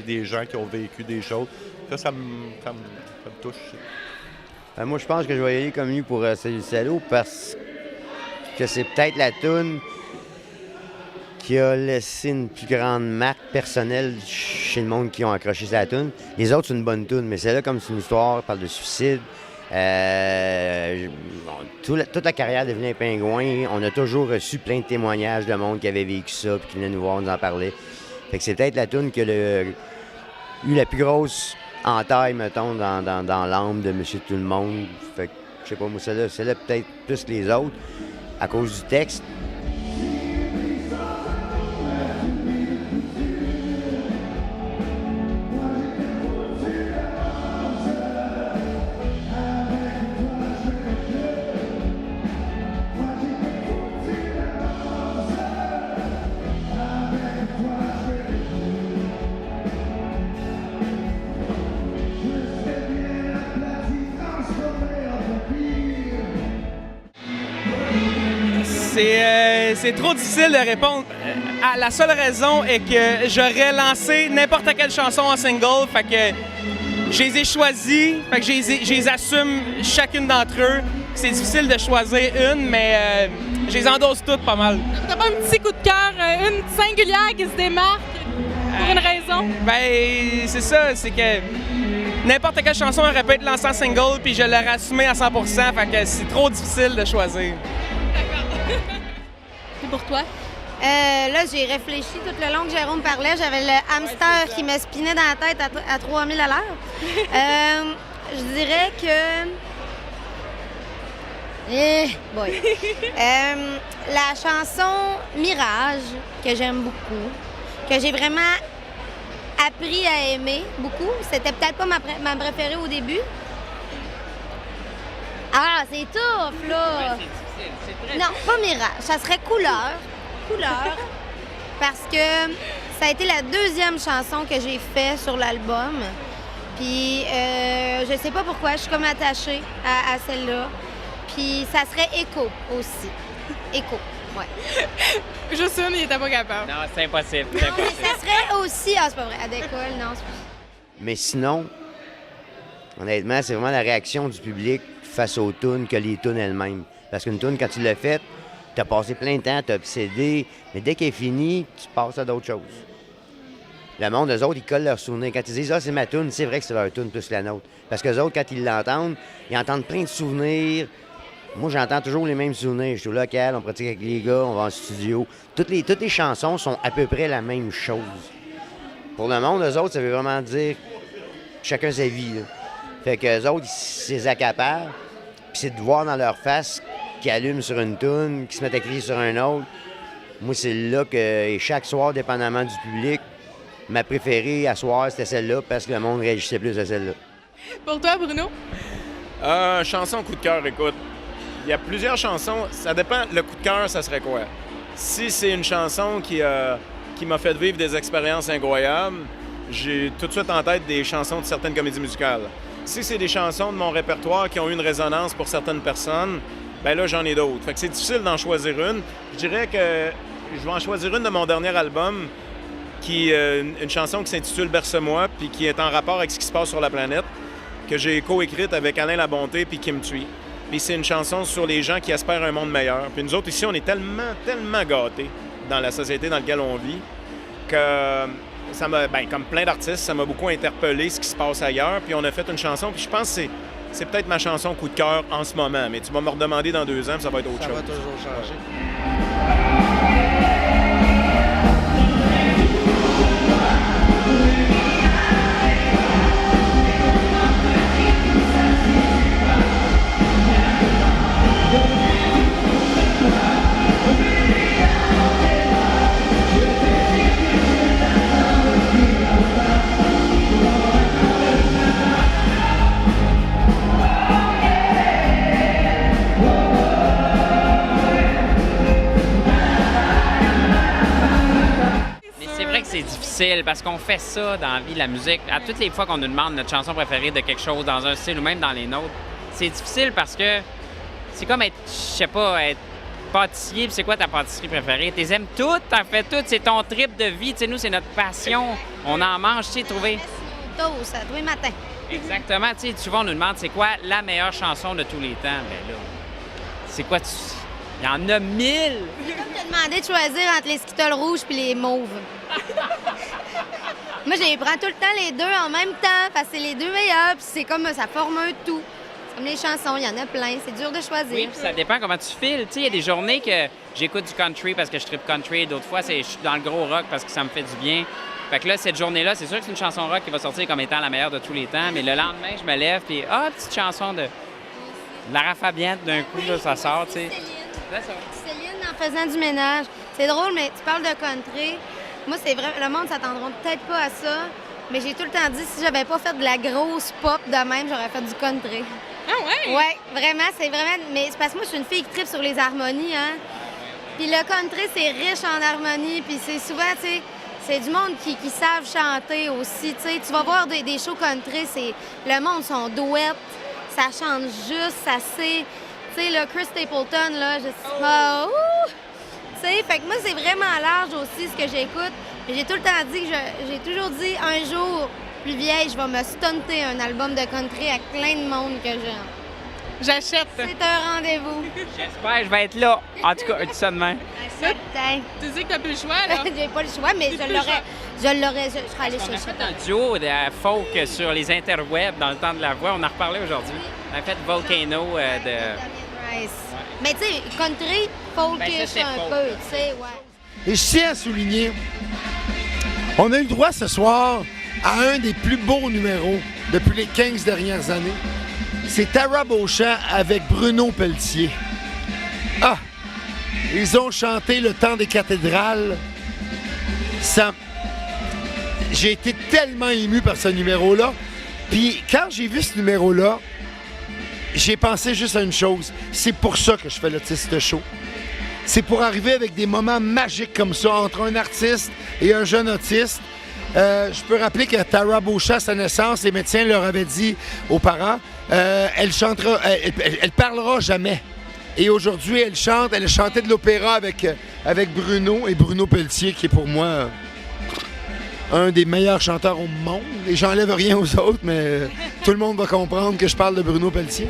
des gens qui ont vécu des choses. Ça me touche. Moi, je pense que je vais y aller comme lui pour Salut Salaud parce que c'est peut-être la toune qui a laissé une plus grande marque personnelle chez le monde qui ont accroché sa toune. Les autres, c'est une bonne toune, mais celle-là, comme c'est une histoire, parle de suicide. Toute la carrière de Vilain Pingouin, on a toujours reçu plein de témoignages de monde qui avait vécu ça et qui venait nous voir, nous en parler. Fait que c'est peut-être la toune qui a eu la plus grosse entaille, mettons, dans l'âme de Monsieur Tout-le-Monde. Fait que, je sais pas, moi, celle-là peut-être plus que les autres, à cause du texte. C'est trop difficile de répondre. La seule raison est que j'aurais lancé n'importe quelle chanson en single, fait que je les ai choisis, fait que je les assume chacune d'entre eux. C'est difficile de choisir une, mais je les endosse toutes pas mal. T'as pas un petit coup de cœur, une singulière qui se démarque pour une raison? Ben, c'est ça, c'est que n'importe quelle chanson aurait pu être lancée en single, puis je l'aurais assumée à 100%, fait que c'est trop difficile de choisir. C'est pour toi? Là, j'ai réfléchi tout le long que Jérôme parlait. J'avais le hamster qui me spinait dans la tête à 3000 à l'heure. Je dirais que... la chanson Mirage, que j'aime beaucoup, que j'ai vraiment appris à aimer beaucoup. C'était peut-être pas ma préférée au début. Ah, c'est tough, là! Ouais, c'est très... Non, pas Mirage. Ça serait Couleur. Parce que ça a été la deuxième chanson que j'ai faite sur l'album. Puis, je sais pas pourquoi, je suis comme attachée à celle-là. Puis, ça serait Écho aussi. Écho, ouais. Juste une, il était pas capable. Non, c'est impossible. Non, mais ça serait aussi... Ah, c'est pas vrai. À d'école, non. Mais sinon, honnêtement, c'est vraiment la réaction du public face aux tunes que les tunes elles-mêmes. Parce qu'une tune, quand tu l'as faite, t'as passé plein de temps, t'as obsédé, mais dès qu'elle est finie, tu passes à d'autres choses. Le monde, eux autres, ils collent leurs souvenirs. Quand ils disent « Ah, c'est ma tune », c'est vrai que c'est leur tune plus que la nôtre. Parce qu'eux autres, quand ils l'entendent, ils entendent plein de souvenirs. Moi, j'entends toujours les mêmes souvenirs. Je suis au local, on pratique avec les gars, on va en studio. Toutes les chansons sont à peu près la même chose. Pour le monde, eux autres, ça veut vraiment dire chacun sa vie, là. Fait qu'eux autres, ils les accaparent. Puis c'est de voir dans leur face qu'ils allument sur une toune, qu'ils se mettent à crier sur un autre. Moi, c'est là que, et chaque soir, dépendamment du public, ma préférée à soir, c'était celle-là parce que le monde réagissait plus à celle-là. Pour toi, Bruno? Chanson coup de cœur, écoute. Il y a plusieurs chansons. Ça dépend. Le coup de cœur, ça serait quoi? Si c'est une chanson qui m'a fait vivre des expériences incroyables, j'ai tout de suite en tête des chansons de certaines comédies musicales. Si c'est des chansons de mon répertoire qui ont eu une résonance pour certaines personnes, ben là, j'en ai d'autres. Fait que c'est difficile d'en choisir une. Je dirais que je vais en choisir une de mon dernier album, une chanson qui s'intitule « Berce-moi », puis qui est en rapport avec ce qui se passe sur la planète, que j'ai coécrite avec Alain Labonté puis Kim Thuy. Puis c'est une chanson sur les gens qui espèrent un monde meilleur. Puis nous autres, ici, on est tellement gâtés dans la société dans laquelle on vit que ça m'a, comme plein d'artistes, ça m'a beaucoup interpellé ce qui se passe ailleurs. Puis on a fait une chanson, puis je pense que c'est peut-être ma chanson coup de cœur en ce moment. Mais tu vas me redemander dans 2 ans, puis ça va être autre chose. Ça va toujours changer. difficile parce qu'on fait ça dans la vie, la musique. À toutes les fois qu'on nous demande notre chanson préférée de quelque chose dans un style ou même dans les nôtres, c'est difficile parce que c'est comme être, je sais pas, être pâtissier. Puis c'est quoi ta pâtisserie préférée? Tu les aimes toutes, t'en fais toutes, c'est ton trip de vie. Tu sais, nous, c'est notre passion. On en mange, tu sais, trouver. Toast, tous les matins. Exactement. Tu sais, souvent, on nous demande c'est quoi la meilleure chanson de tous les temps. Ben là, c'est quoi? Il y en a 1000! C'est comme te demander de choisir entre les Skittles rouges puis les mauves. Moi, je les prends tout le temps les deux en même temps parce que c'est les deux meilleurs. Puis c'est comme ça forme un tout. C'est comme les chansons, il y en a plein. C'est dur de choisir. Oui, puis ça dépend comment tu files. Tu sais, il y a des journées que j'écoute du country parce que je tripe country. D'autres fois, je suis dans le gros rock parce que ça me fait du bien. Fait que là, cette journée-là, c'est sûr que c'est une chanson rock qui va sortir comme étant la meilleure de tous les temps. Mais le lendemain, je me lève puis petite chanson de Lara Fabian, d'un coup, là, ça sort, tu sais. Céline, en faisant du ménage. C'est drôle, mais tu parles de country. Moi, c'est vrai, le monde s'attendra peut-être pas à ça, mais j'ai tout le temps dit, si j'avais pas fait de la grosse pop de même, j'aurais fait du country. Ah ouais? Ouais, vraiment, c'est vraiment... Mais c'est parce que moi, je suis une fille qui tripe sur les harmonies, hein. Puis le country, c'est riche en harmonies, puis c'est souvent, tu sais, c'est du monde qui savent chanter aussi, tu sais. Tu vas voir des shows country, c'est... Le monde sont douettes, ça chante juste, ça sait... Tu sais, là, Chris Stapleton, là, je sais pas... Tu sais, fait que moi, c'est vraiment large aussi ce que j'écoute. J'ai tout le temps dit que j'ai toujours dit, un jour, plus vieille, je vais me stunter un album de country avec plein de monde que j'aime. J'achète. C'est un rendez-vous. J'espère, je vais être là. En tout cas, dis ça demain. Tu dis que t'as plus le choix, là? J'ai pas le choix, mais je serais allée chercher. On a fait un duo de folk sur les interwebs dans le temps de la voix. On en a reparlé aujourd'hui. On a fait Volcano de... Mais tu sais, country, folkish un peu, tu sais, ouais. Et je tiens à souligner, on a eu le droit ce soir à un des plus beaux numéros depuis les 15 dernières années. C'est Tara Beauchamp avec Bruno Pelletier. Ah! Ils ont chanté Le temps des cathédrales. J'ai été tellement ému par ce numéro-là. Puis quand j'ai vu ce numéro-là, j'ai pensé juste à une chose. C'est pour ça que je fais l'Autiste Show. C'est pour arriver avec des moments magiques comme ça entre un artiste et un jeune autiste. Je peux rappeler que Tara Beauchamp, à sa naissance, les médecins leur avaient dit aux parents, elle parlera jamais. Et aujourd'hui, elle chante. Elle a chanté de l'opéra avec Bruno et Bruno Pelletier, qui est pour moi un des meilleurs chanteurs au monde. Et j'enlève rien aux autres, mais tout le monde va comprendre que je parle de Bruno Pelletier.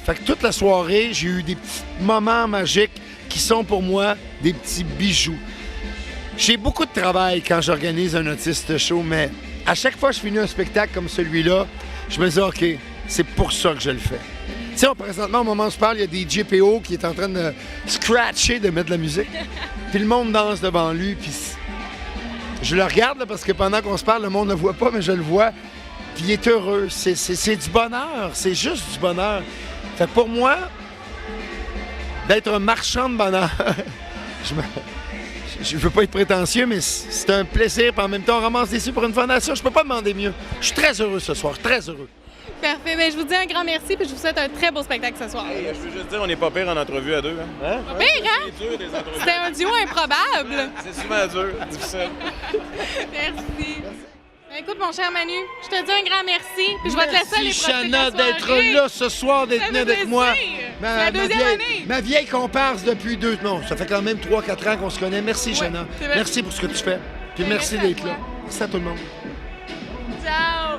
Fait que toute la soirée, j'ai eu des petits moments magiques qui sont pour moi des petits bijoux. J'ai beaucoup de travail quand j'organise un Autiste Show, mais à chaque fois que je finis un spectacle comme celui-là, je me dis, OK, c'est pour ça que je le fais. Tu sais, présentement, au moment où je parle, il y a des JPO qui est en train de scratcher, de mettre de la musique. Puis le monde danse devant lui, puis je le regarde là, parce que pendant qu'on se parle, le monde ne le voit pas, mais je le vois. Puis il est heureux. C'est du bonheur. C'est juste du bonheur. Fait que pour moi, d'être un marchand de bonheur, je veux pas être prétentieux, mais c'est un plaisir. Puis en même temps, on ramasse des sous pour une fondation. Je peux pas demander mieux. Je suis très heureux ce soir, très heureux. Parfait. Bien, je vous dis un grand merci puis je vous souhaite un très beau spectacle ce soir. Je veux juste dire, on n'est pas pire en entrevue à deux. Hein? Pas pire, hein? C'est dur, des entrevues. C'était un duo improbable. C'est souvent dur, difficile. Merci. Écoute, mon cher Manu, je te dis un grand merci, puis je vais te laisser aller Merci, profiter de Chana, ta d'être soirée. là ce soir, d'être Ça venue fait avec moi. plaisir. C'est la deuxième année. Ma vieille comparse depuis Non, ça fait quand même 3-4 ans qu'on se connaît. Merci, Chana. c'est vrai. Merci pour ce que tu fais. Puis merci d'être là. Merci à tout le monde. Ciao.